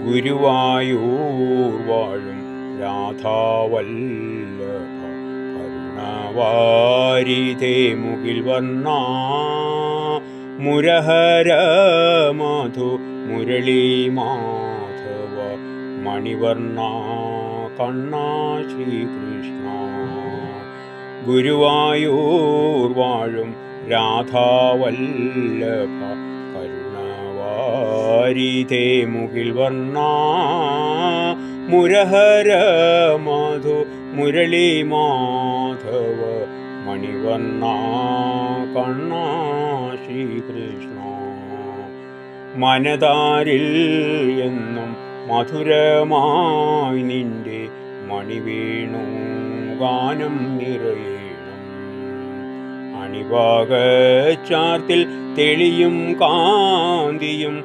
ഗുരുവായൂർ വാഴും രാധാവല്ലഭ കരുണവാരിധേ മുകിൽ വർണ്ണ മുരഹര മധു മുരളീ മാധവ മണിവർണ്ണ കണ്ണ ശ്രീകൃഷ്ണ. ഗുരുവായൂർ വാഴും രാധാവല്ലഭ കരുണവാരിധേ മുകിൽ വർണ്ണ മുരഹര മധു മുരളീ മാധവ മണിവർണ്ണ കണ്ണ ശ്രീകൃഷ്ണ. മനതാരിൽ എന്നും മധുരമായി നിന്റെ മണിവേണു ഗാനം നിറയണം. അണിവാകച്ചാർത്തിൽ തെളിയും കാന്തിയും